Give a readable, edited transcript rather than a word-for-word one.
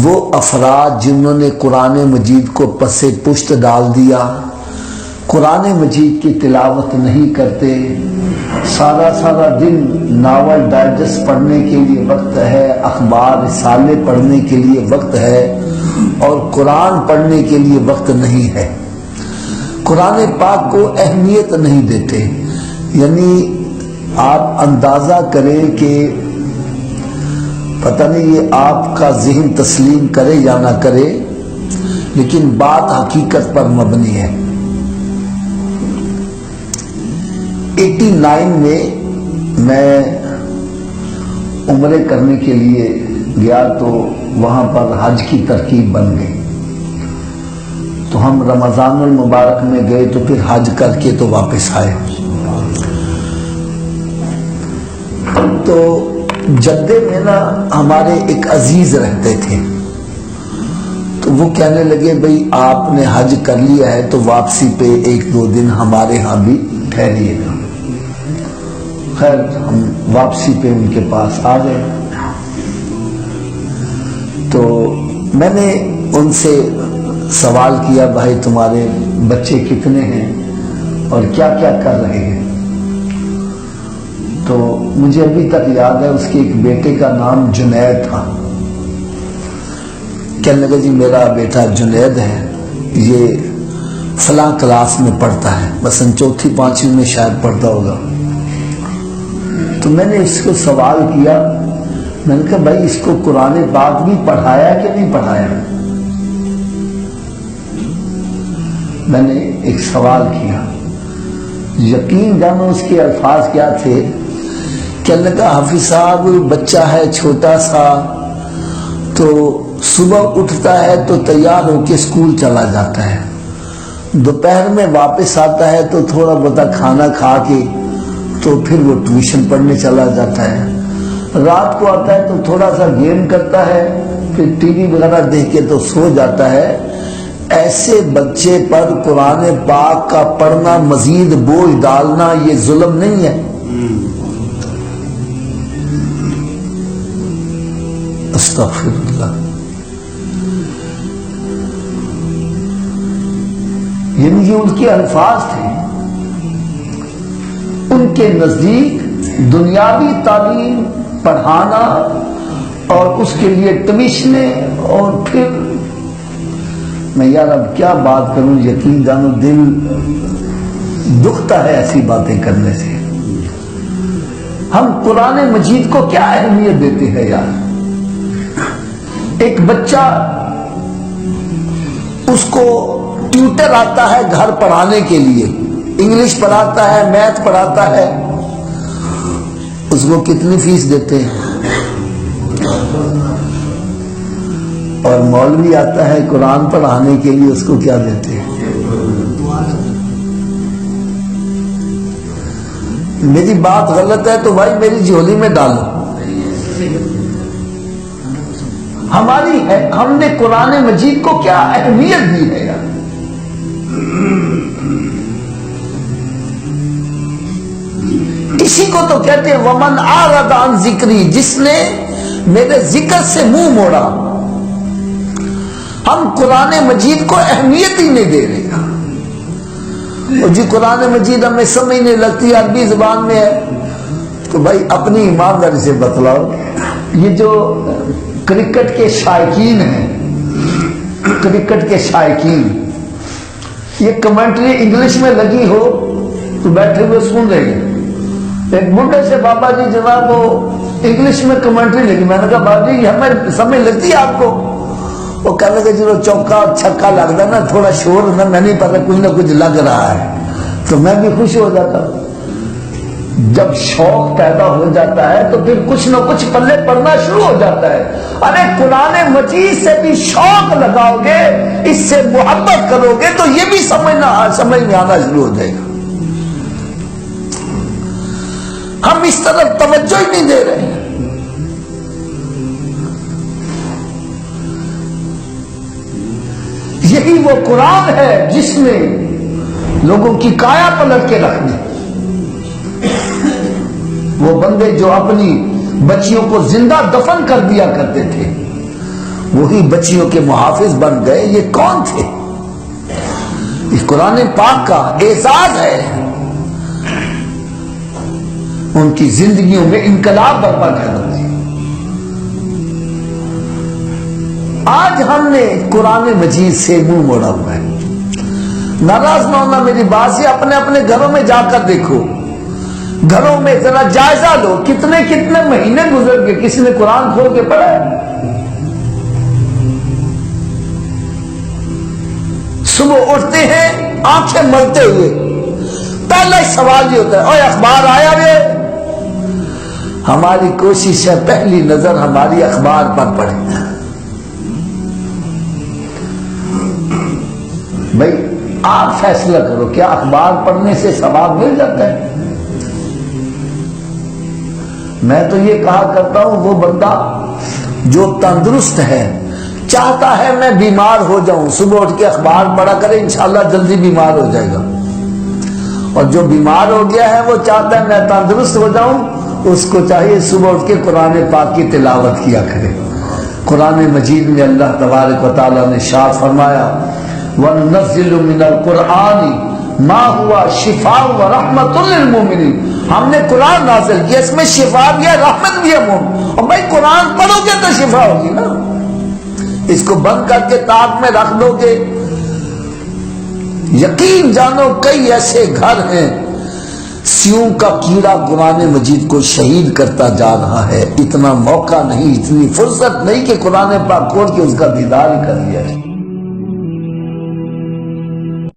وہ افراد جنہوں نے قرآن مجید کو پس پشت ڈال دیا، قرآن مجید کی تلاوت نہیں کرتے، سارا دن ناول ڈائجسٹ پڑھنے کے لیے وقت ہے، اخبار رسالے پڑھنے کے لیے وقت ہے، اور قرآن پڑھنے کے لیے وقت نہیں ہے، قرآن پاک کو اہمیت نہیں دیتے۔ یعنی آپ اندازہ کریں کہ پتہ نہیں یہ آپ کا ذہن تسلیم کرے یا نہ کرے، لیکن بات حقیقت پر مبنی ہے۔ 89 میں میں عمرے کرنے کے لیے گیا تو وہاں پر حج کی ترکیب بن گئی، تو ہم رمضان المبارک میں گئے تو پھر حج کر کے تو واپس آئے۔ تو جدے میں نا ہمارے ایک عزیز رہتے تھے، تو وہ کہنے لگے بھئی آپ نے حج کر لیا ہے تو واپسی پہ 1-2 دن ہمارے ہاں بھی ٹھہریے گا۔ خیر ہم واپسی پہ ان کے پاس آ گئے، تو میں نے ان سے سوال کیا بھائی تمہارے بچے کتنے ہیں اور کیا کیا کر رہے ہیں؟ تو مجھے ابھی تک یاد ہے اس کے ایک بیٹے کا نام جنید تھا۔ کہنے لگا جی میرا بیٹا جنید ہے، یہ فلاں کلاس میں پڑھتا ہے، مثلا 4-5 میں شاید پڑھتا ہوگا۔ تو میں نے اس کو سوال کیا، میں نے کہا بھائی اس کو قرآن پاک بھی پڑھایا کہ نہیں پڑھایا؟ میں نے ایک سوال کیا، یقین جانو اس کے الفاظ کیا تھے؟ کہنے لگا حافظ صاحب بچہ ہے چھوٹا سا، تو صبح اٹھتا ہے تو تیار ہو کے اسکول چلا جاتا ہے، دوپہر میں واپس آتا ہے تو تھوڑا بہت کھانا کھا کے تو پھر وہ ٹیوشن پڑھنے چلا جاتا ہے، رات کو آتا ہے تو تھوڑا سا گیم کرتا ہے، پھر ٹی وی وغیرہ دیکھ کے تو سو جاتا ہے۔ ایسے بچے پر قرآن پاک کا پڑھنا، مزید بوجھ ڈالنا، یہ ظلم نہیں ہے؟ استغفر اللہ۔ یہ ان کے الفاظ تھے۔ ان کے نزدیک دنیاوی تعلیم پڑھانا اور اس کے لیے ٹیوشنیں، اور پھر میں یار اب کیا بات کروں، یقین جانو دل دکھتا ہے ایسی باتیں کرنے سے۔ ہم قرآن مجید کو کیا اہمیت دیتے ہیں یار؟ ایک بچہ اس کو ٹیوٹر آتا ہے گھر پڑھانے کے لیے، انگلش پڑھاتا ہے، میتھ پڑھاتا ہے، اس کو کتنی فیس دیتے ہیں؟ اور مولوی آتا ہے قرآن پڑھانے کے لیے، اس کو کیا دیتے ہیں؟ میری بات غلط ہے تو بھائی میری جھولی میں ڈالو۔ ہماری ہے، ہم نے قرآن مجید کو کیا اہمیت دی ہے یار؟ اسی کو تو کہتے ہیں ومن اعرض عن ذکری، جس نے میرے ذکر سے منہ موڑا۔ ہم قرآن مجید کو اہمیت ہی نہیں دے رہے۔ اور جی قرآن مجید ہمیں سمجھ نہیں لگتی، عربی زبان میں ہے، تو بھائی اپنی ایمانداری سے بتلاؤ۔ یہ جو کرکٹ کے شائقین ہیں، کرکٹ کے شائقین، یہ کمنٹری انگلش میں لگی ہو تو بیٹھے ہوئے سن رہے ہیں۔ ایک بڈھے سے بابا جی جناب وہ انگلش میں کمنٹری لگی، میں نے کہا بابا جی ہمیں سمجھ لگتی ہے آپ کو؟ وہ کہنے لگے جو چوکا چھکا لگتا نا، تھوڑا شور نا، میں نہیں پتا کچھ نہ کچھ لگ رہا ہے، تو میں بھی خوش ہو جاتا ہوں۔ جب شوق پیدا ہو جاتا ہے تو پھر کچھ نہ کچھ پلے پڑنا شروع ہو جاتا ہے۔ ارے قرآن مجید سے بھی شوق لگاؤ گے، اس سے محبت کرو گے تو یہ بھی سمجھ میں آنا شروع ہو جائے گا۔ ہم اس طرف توجہ ہی نہیں دے رہے ہیں۔ یہی وہ قرآن ہے جس نے لوگوں کی کایا پلٹ کے رکھ دی۔ وہ بندے جو اپنی بچیوں کو زندہ دفن کر دیا کرتے تھے، وہی بچیوں کے محافظ بن گئے. یہ کون تھے؟ یہ قرآن پاک کا اعزاز ہے. ان کی زندگیوں میں انقلاب برپا کر دی. آج ہم نے قرآن مجید سے منہ موڑا ہوا ہے. ناراض نہ ہونا میری بات سے، اپنے اپنے گھروں میں جا کر دیکھو، گھروں میں ذرا جائزہ لو، کتنے کتنے مہینے گزر گئے کسی نے قرآن کھول کے پڑھا ہے؟ صبح اٹھتے ہیں آنکھیں ملتے ہوئے، پہلا ہی سوال یہ ہوتا ہے اوہ اخبار آیا رے. ہماری کوشش ہے پہلی نظر ہماری اخبار پر پڑے. بھائی آپ فیصلہ کرو، کیا اخبار پڑھنے سے ثواب مل جاتا ہے؟ میں تو یہ کہا کرتا ہوں وہ بندہ جو تندرست ہے چاہتا ہے میں بیمار ہو جاؤں، صبح اٹھ کے اخبار پڑھا کرے، انشاءاللہ جلدی بیمار ہو جائے گا. اور جو بیمار ہو گیا ہے وہ چاہتا ہے میں تندرست ہو جاؤں، اس کو چاہیے صبح اٹھ کے قرآن پاک کی تلاوت کیا کرے. قرآن مجید میں اللہ تبارک و تعالیٰ نے ارشاد فرمایا وَنُنَزِّلُ مِنَ الْقُرْآنِ مَا هُوَ شِفَاءٌ وَرَحْمَةٌ لِلْمُؤْمِنِينَ. ہم نے قرآن نازل کیا، اس میں شفا بھی ہے، رحمت بھی ہے. اور بھائی قرآن پڑھو گے تو شفا ہوگی نا. اس کو بند کر کے تاک میں رکھ دو گے، یقین جانو کئی ایسے گھر ہیں سیوں کا کیڑا قرآن مجید کو شہید کرتا جا رہا ہے. اتنا موقع نہیں، اتنی فرصت نہیں کہ قرآن پاک کھول کے اس کا دیدار کر لیا جائے.